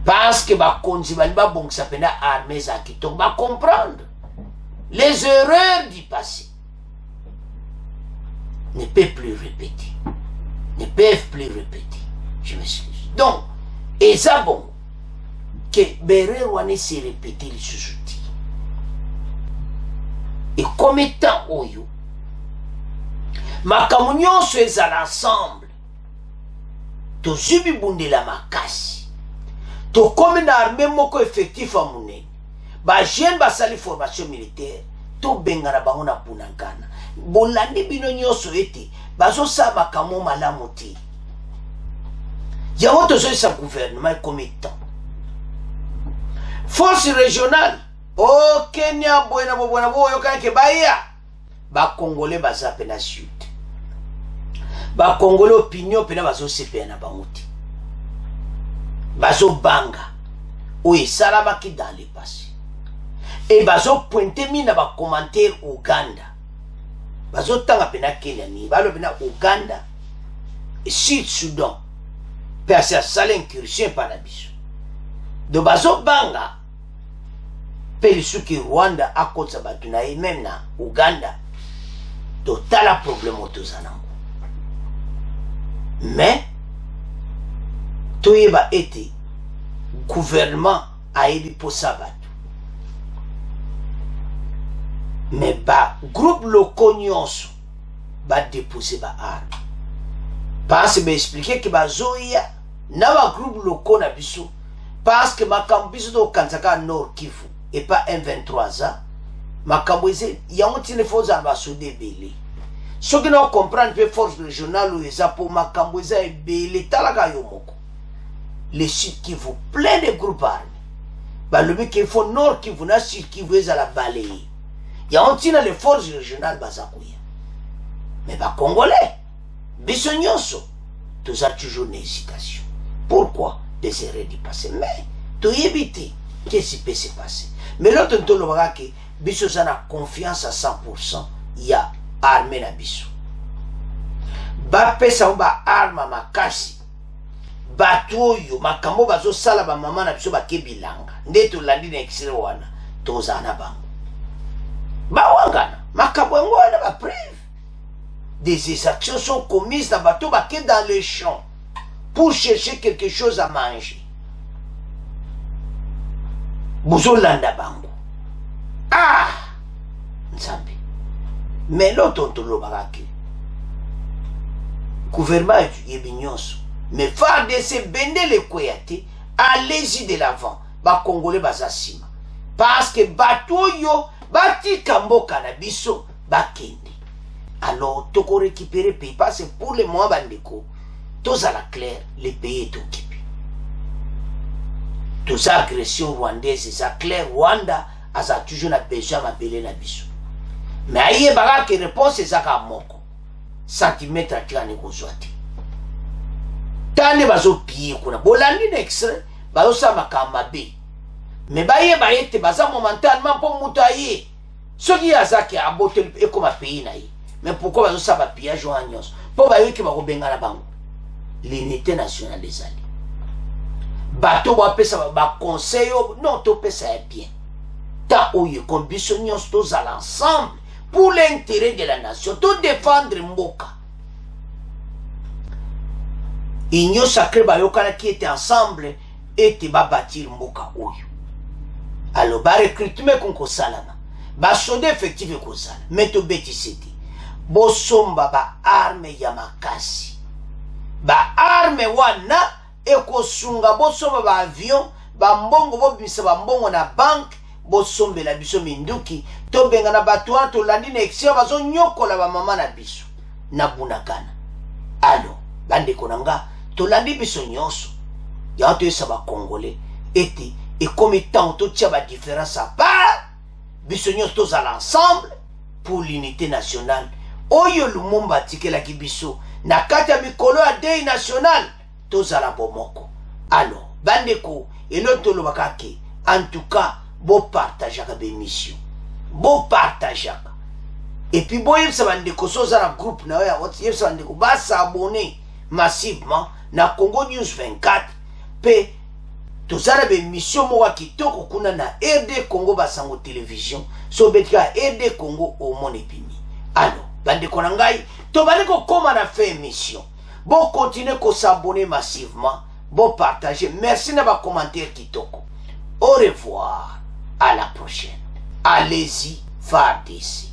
parce que bakonzi bali babongisa pena armée za kitoko ba comprendre les erreurs du passé ne peuvent plus répéter je m'excuse donc et ça bon que Béré wane se répéter les sous-outils et comme étant oyo makambo nyonso ezala ensemble tozubi bundela makasi tokomi na armée moko effectif a monene bajeune basali formation militaire tobengana bango na Bunagana bolandi bino nyonso ete bazosala makambo malamu te yango tozoyisa gouvernement ekomitan force régionale o Kenya boyena boyokana ke baya bakongole baza pe na sud bakongole opinion pena bazosepela na bango te bazobanga oyo esalamaki dans le passé et bazopointe mi na bacommentaire Uganda bazotanga pena Kenya ni balobi na Uganda Sud Sudan pe asi asala incursion pa na biso do bazobanga pe lisuki Rwanda akotsa bato na ye même na Uganda totala problème toza nango mais toyeba ete gouvernement ayebi posa bato mais ba groupe locaux nyonso ba déposer ba arme parce que expliquer que bazoya na ba groupe locaux na biso parce que makambo biso do kanzaka Nord Kivu et pas M23 a makambo ese yango tine foza ba sode belé soki na comprendre pe force régionale ou eza pour makambo eza ebele talaka yo moko les Sud Kivu plein de groupes armés balobi qu'il faut Nord Kivu na Sud Kivu eza la balayer yango tina les forces régionales baza koya mais ba congolais biso nyonso toza toujours une hésitation pourquoi des erreurs du passé mais toyebi qu'est-ce qui peut se passer mais l'autre tolobaka ke biso za na confiance à 100% ya armée na biso bapesa ba arme makasi bato oyo makambo bazosala bamama na biso bakebilanga nde tolandi na extrait wana toza na bango bawangana makambo yango wana baprive des exactions sont commises dans bateau baquet dans les champs pour chercher quelque chose à manger. Bozolanda bango. Ah! Nzambi. Mais l'autre on barake. Gouvernement yebi nyonso. Mais FARDC bende le kweyate, allez-y de l'avant. Ba Congolais bazasima. Parce que bateau yo bati kamboka na biso bakende. Alors, toko récupérer pays parce que pour le mois bandeko, tous à la claire, le pays est occupé. Tous agressions rwandaises, c'est clair, Rwanda a toujours besoin d'appeler la biso. Mais aïe baga que réponse c'est ça moko. Centimètre à tirane kozwati. Tane bazo piye kuna. Bolandi n'extrait, bazo sa makamabe. Mais baye te baza momentalement pour mutaye. Ce qui a ça qui a aboté et comme un pays naïe. Mais pourquoi bazo sa pillage en agnos? Pour baye qui va rebenga la banque. L'unité nationale des alliés. Bateau va appeler ça va conseil non topé ça est bien. Ta ouye combisonions tous à l'ensemble pour l'intérêt de la nation, tout défendre Mboka. Igno sacré bayokana qui était ensemble et te va bâtir Mboka ouyo. Alors ba recrutement konko salama. Ba soldé effectif ko sala. Mais to beti seti. Bo somba ba arme ya makasi. Ba arme wana eko sunga bo somba ba avion, ba mbongo bo bimisa ba mbongo na banque. Bosombe la biso minduki to benga na batwa to landi na exia bazo nyokola ba mama na biso na bunakana. Alors bande konanga to landi biso nyonso ya to esa ba congolais ete et comme tant to tia ba différence à part biso nyonso to za l'ensemble pour l'unité nationale. Oyo Lumumba tikela ki biso na kati ya mikolo ya deuil national to za la bomoko. Alors bande ko eloto lo bakake en tout cas bon partage avec émission bon partage et puis bon yebsa bande ko so za groupe na ya WhatsApp yebsa bande ko ba s'abonner massivement na Congo News 24 pe to za be émission mo wa kitoko kuna na RD Congo basango télévision so betika RD Congo au mon épimi. Alors bande ko ngai to bande ko koma na fait émission bon continuer ko s'abonner massivement bon partager merci na ba commentaire kitoko. Au revoir. À la prochaine. Allez-y, FARDC.